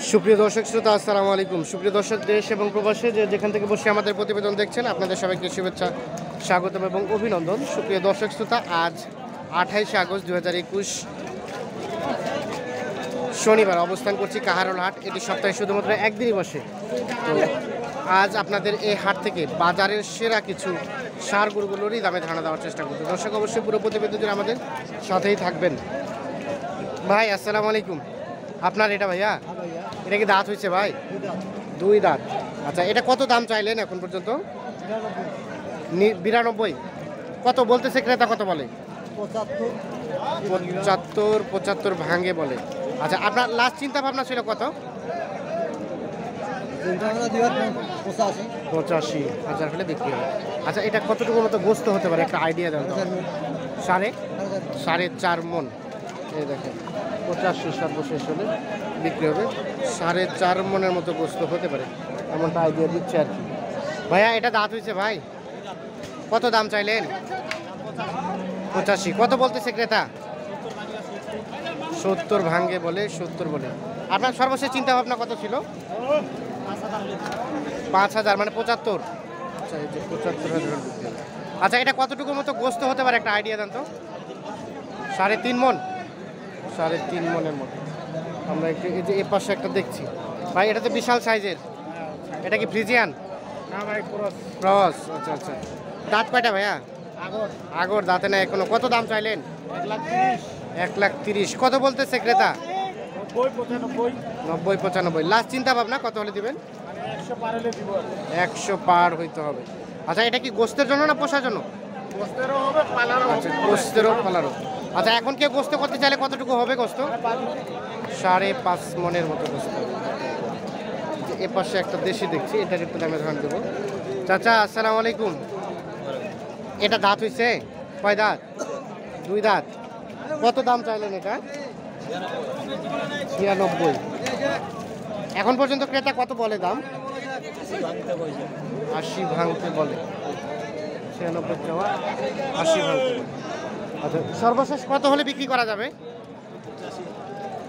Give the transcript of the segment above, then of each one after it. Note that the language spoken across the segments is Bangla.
সুপ্রিয় দর্শক শ্রোতা আসসালামু আলাইকুম। সুপ্রিয় দর্শক দেশ এবং প্রবাসে যেখান থেকে বসে আমাদের প্রতিবেদন দেখছেন, আপনাদের সবাইকে শুভেচ্ছা, স্বাগতম এবং অভিনন্দন। সুপ্রিয় দর্শক শ্রোতা, আজ 28শে আগস্ট 2021 শনিবার অবস্থান করছি কাহারোল হাট। এটি সপ্তাহে শুধুমাত্র একদিনই বসে। তো আজ আপনাদের এই হাট থেকে বাজারের সেরা কিছু সার গরুগুলোরই দামে ধারণা দেওয়ার চেষ্টা করব। দর্শক অবশ্যই পুরো প্রতিবেদন আমাদের সাথেই থাকবেন। ভাই আসসালামু আলাইকুম। আপনার এটা ভাইয়া, এটা কি দাঁত হয়েছে ভাই? দুই দাঁত। আচ্ছা, এটা কত দাম চাইলেন এখন পর্যন্ত? 92। কত বলতেছে ক্রেতা, কত বলে? 75 ভাঙে বলে। আচ্ছা, আপনার লাস্ট চিন্তা ভাবনা ছিল কত? 85,000 হলে বিক্রি হবে। আচ্ছা, এটা কতটুকু মতো গোস্ত হতে পারে, একটা আইডিয়া দেন তো। 4.5 মন। এই দেখেন, 85 সর্বশেষ হলে বিক্রি হবে। 4.5 মনের মতো গোস্ত হতে পারে, এমনটা আইডিয়া দিচ্ছে আর কি। ভাইয়া, এটা দাঁত হয়েছে ভাই, কত দাম চাইলেন? 85। কত বলতেছে ক্রেতা? 70 ভাঙ্গে বলে, 70 বলে। আপনার সর্বশেষ চিন্তা ভাবনা কত ছিল? 5,000, মানে 75। আচ্ছা, এই যে 75,000। আচ্ছা, এটা কতটুকুর মতো গোস্ত হতে পারে, একটা আইডিয়া দেন তো। 3.5 মন। 3.5 মনের মতো। আমরা একটু এই যে এ পাশে একটা দেখছি ভাই, এটা তো বিশাল সাইজের। এটা কি ফ্রিজিয়ান? না ভাই, ক্রস। আচ্ছা আচ্ছা। দাঁত কয়টা ভাইয়া? আগর দাঁতে না এখনো। কত দাম চাইলেন? 1,30,000। কত বলতেছে ক্রেতা? 90-95। লাস্ট চিন্তা ভাবনা কত হলে দিবেন? 100 পার হইতে হবে। আচ্ছা, এটা কি গোস্তের জন্য না পোষার জন্য? আচ্ছা, গোস্তেরও পালারও। আচ্ছা, এখন কেউ গোস্ত করতে চাইলে কতটুকু হবে গোস্ত? 5.5 মনের মতো গোস্ত। এ পাশে একটা দেশি দেখছি, এটার একটু দামে ধান দেবো। চাচা আসসালামু আলাইকুম। এটা দাঁত হয়েছে? কয় দাঁত? 2 দাঁত। কত দাম চাইলেন এটা? 96। এখন পর্যন্ত ক্রেতা কত বলে দাম? 80 ভাঙতে বলে। 96 চাওয়া, 80 ভাঙতে বলে। আচ্ছা, সর্বশেষ কত হলে বিক্রি করা যাবে?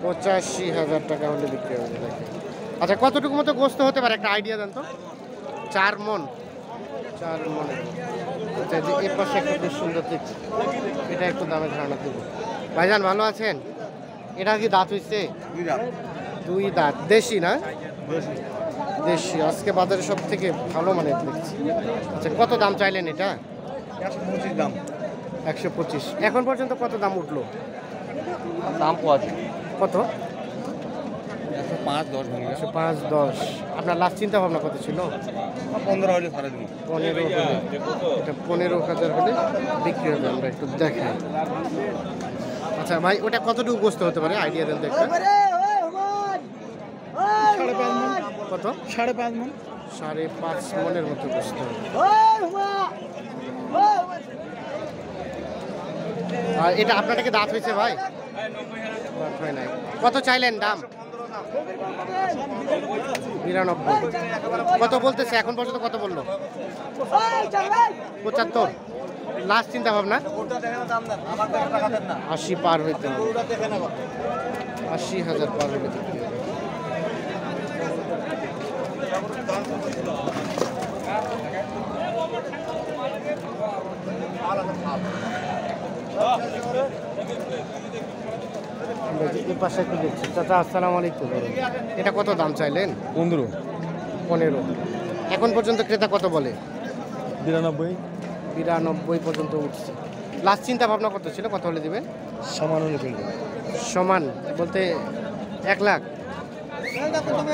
85,000 টাকা হলে বিক্রি হবে। আচ্ছা, কতটুকু মতো গোস্ত হতে পারে, একটা আইডিয়া দেন তো। 4 মন। 4 মনে। আচ্ছা, যে এর পাশে একটা বেশ সুন্দর দেখছি, এটা একটু দামে ধারণা দেব। ভাইজান ভালো আছেন? এটা কি দাঁত হয়েছে? 2 দাঁত। দেশি না? দেশি। আজকে বাজারে সব থেকে ভালো মানের দেখছি। আচ্ছা, কত দাম চাইলেন এটা? 125 দাম। 125। এখন পর্যন্ত কত দাম উঠলো? দাম কত? 105-10 ভাঙে। 105-10। আপনার লাস্ট চিন্তা ভাবনা কত ছিল? 15 হলে ছাড়া দিন। 15 হলে। এটা 15,000 হলে বিক্রি হবে। আমরা একটু দেখাই। আচ্ছা ভাই, ওটা কতটুকু গোস্ত হতে পারে, আইডিয়া দেন দেখতে। 5.5 মন। কত? 5.5 মন। 5.5 মনের মতো গোস্ত হবে। আর এটা আপনাদেরকে দাঁত হয়েছে ভাই? দাঁত হয় নাই। কত চাইলেন দাম? 92। কত বলতেছে এখন পর্যন্ত, কত বললো? 75। লাস্ট চিন্তা ভাবনা? 80 পার হইতে হবে। 80,000 পার হইতে হবে। এই পাশে একটু দেখছি। চাচা আসসালামু আলাইকুম। এটা কত দাম চাইলেন? 15। এখন পর্যন্ত ক্রেতা কত বলে? 92 পর্যন্ত উঠছে। লাস্ট চিন্তা ভাবনা কত ছিল, কত হলে দিবেন? সমান হলে কিনবে। সমান বলতে 1 লাখ।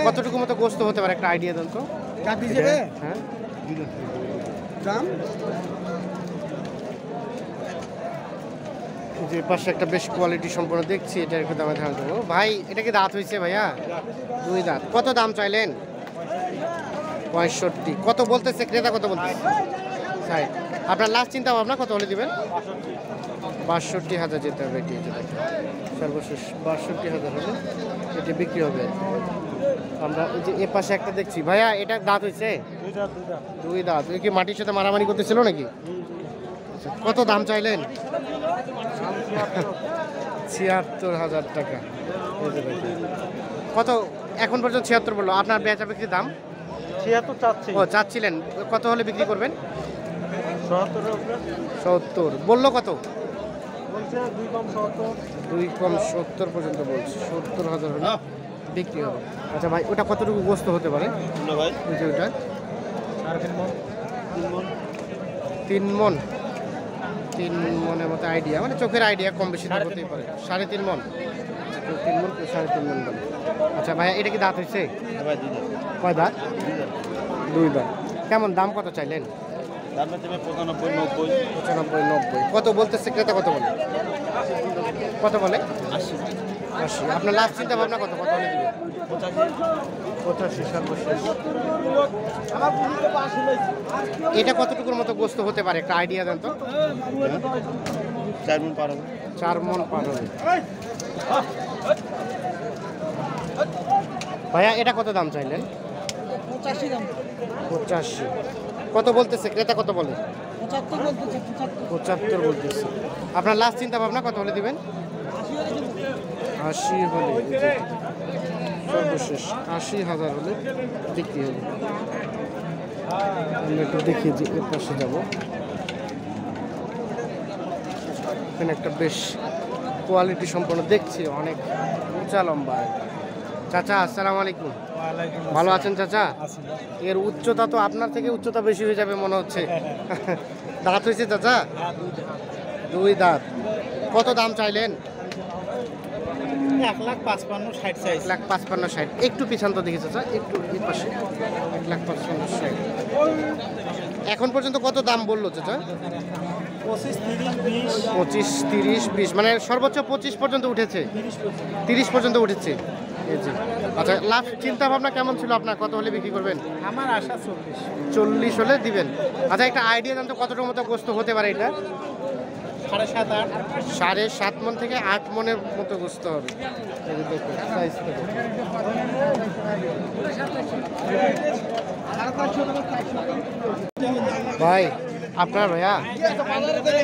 কতটুকু মতো গোস্ত হতে পারে, একটা আইডিয়া দেন তো। হ্যাঁ, যে পাশে একটা বেশ কোয়ালিটি সম্পন্ন দেখছি, এটা একটু দামে ধারণা দেবো। ভাই, এটা কি দাঁত হয়েছে ভাইয়া? 2 দাঁত। কত দাম চাইলেন? 65। কত বলতেছে ক্রেতা, কত বলতেছে? 60। আপনার লাস্ট চিন্তা ভাবনা কত হলে দিবেন? 62,000 যেতে হবে। এটি সর্বশেষ 62,000 হলে এটি বিক্রি হবে। আমরা এই যে এ পাশে একটা দেখছি ভাইয়া, এটা দাঁত হয়েছে? 2 দাঁত। ওই কি মাটির সাথে মারামারি করতেছিল নাকি? কত দাম চাইলেন? 76,000 টাকা। কত এখন পর্যন্ত 76 বললো। আপনার বেচা বিক্রির দাম 76 চাচ্ছি। ও চাচ্ছিলেন, কত হলে বিক্রি করবেন? 77 উপরে 70 বললো। কত বলছে 2 কম 70। 2 কম 70 পর্যন্ত বলছে। 70,000 হলে বিক্রি হবে। আচ্ছা ভাই, ওটা কতটুকু গোস্ত হতে পারে? না ভাই, ওই যে ওটা 3.5 মণ। 3 মণ। 3 মণের মতো আইডিয়া, মানে চোখের আইডিয়া, কম বেশি তো হতেই পারে। 3.5 মণ। 3 মণ 3.5 মণ বলে। আচ্ছা ভাইয়া, এটা কি দাঁত হয়েছে? ভাই 2 দাঁত। কয় দাঁত? 2 দাঁত। কেমন দাম কত চাইলেন? দাম হচ্ছে 95 90। 95 90। কত বলতেছে ক্রেতা? কত বলে? কত বলে? 80 80। আপনার লাস্ট চিন্তা ভাবনা কত? কত হলে দিবেন? 85 সর্বশেষ। এটা কতটুকুর মতো গোস্ত হতে পারে, একটা আইডিয়া দেন তো। 4 মণ পার হবে। 4 মণ পার হবে। ভাইয়া, এটা কত দাম চাইলেন? 85 দাম। 85। কত বলতেছে ক্রেতা? কত বলে? 75 বলতেছে। 75 বলতেছে। আপনার লাস্ট চিন্তা ভাবনা কত হলে দিবেন? 80 হলে সর্বশেষ 80,000 হলে বিক্রি হবে। আমরা একটু দেখি যে এর পাশে যাবো। এখানে একটা বেশ কোয়ালিটি সম্পন্ন দেখছি, অনেক উঁচা লম্বা। চাচা আসসালামু আলাইকুম। ভালো আছেন চাচা? এর উচ্চতা তো আপনার থেকে উচ্চতা বেশি হয়ে যাবে মনে হচ্ছে। দাঁত হয়েছে চাচা? 2 দাঁত। কত দাম চাইলেন? 1,55,000 60 সাইজ। 1,55,000 60। একটু পিছান তো দেখি চাচা, একটু এই পাশে। 1,55,000 60। এখন পর্যন্ত কত দাম বললো চাচা? 25 30 20। 25 30 20, মানে সর্বোচ্চ 25 পর্যন্ত উঠেছে। 30 পর্যন্ত উঠেছে। এই যে। আচ্ছা, লাস্ট চিন্তা ভাবনা কেমন ছিল আপনার? কত হলে বিক্রি করবেন? আমার আশা 40। 40 হলে দিবেন। আচ্ছা, একটা আইডিয়া দেন তো কতটুকু মতো গোস্ত হতে পারে এটা? 7.5 8। 7.5 মণ থেকে 8 মণের মতো গোস্ত হবে। এই যে দেখুন সাইজ থেকে। ভাই, আপনার ভাইয়া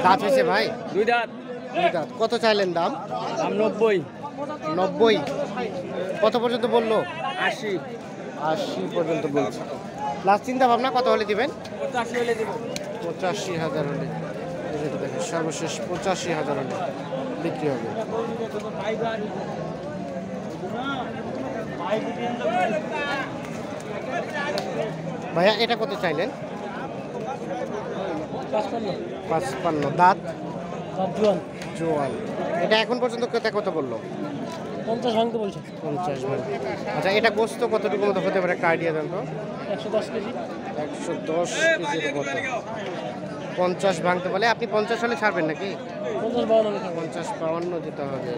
দাঁত হয়েছে ভাই? 2 দাঁত। 2 দাঁত। কত চাইলেন দাম? দাম 90 90। কত পর্যন্ত বললো? 80 80 পর্যন্ত বলছে। লাস্ট চিন্তা ভাবনা কত হলে দিবেন? 85 হলে দেব। 85,000 হলে। এই যে দেখেন, সর্বশেষ 85,000 হলে বিক্রি হবে। ভাইয়া, এটা কত চাইলেন? 55। দাঁত? জোয়ান। এটা এখন পর্যন্ত ক্রেতা কত বললো? 50 ভাঙতে বলছে। 50 ভাই। আচ্ছা, এটা গোস্ত কতটুকু মতো হতে পারে, একটা আইডিয়া দেন তো। 110 কেজি। 110 কেজির মতো। 50 ভাঙতে বলে। আপনি 50 হলে ছাড়বেন নাকি? 50 52 50 52 যেতে হবে।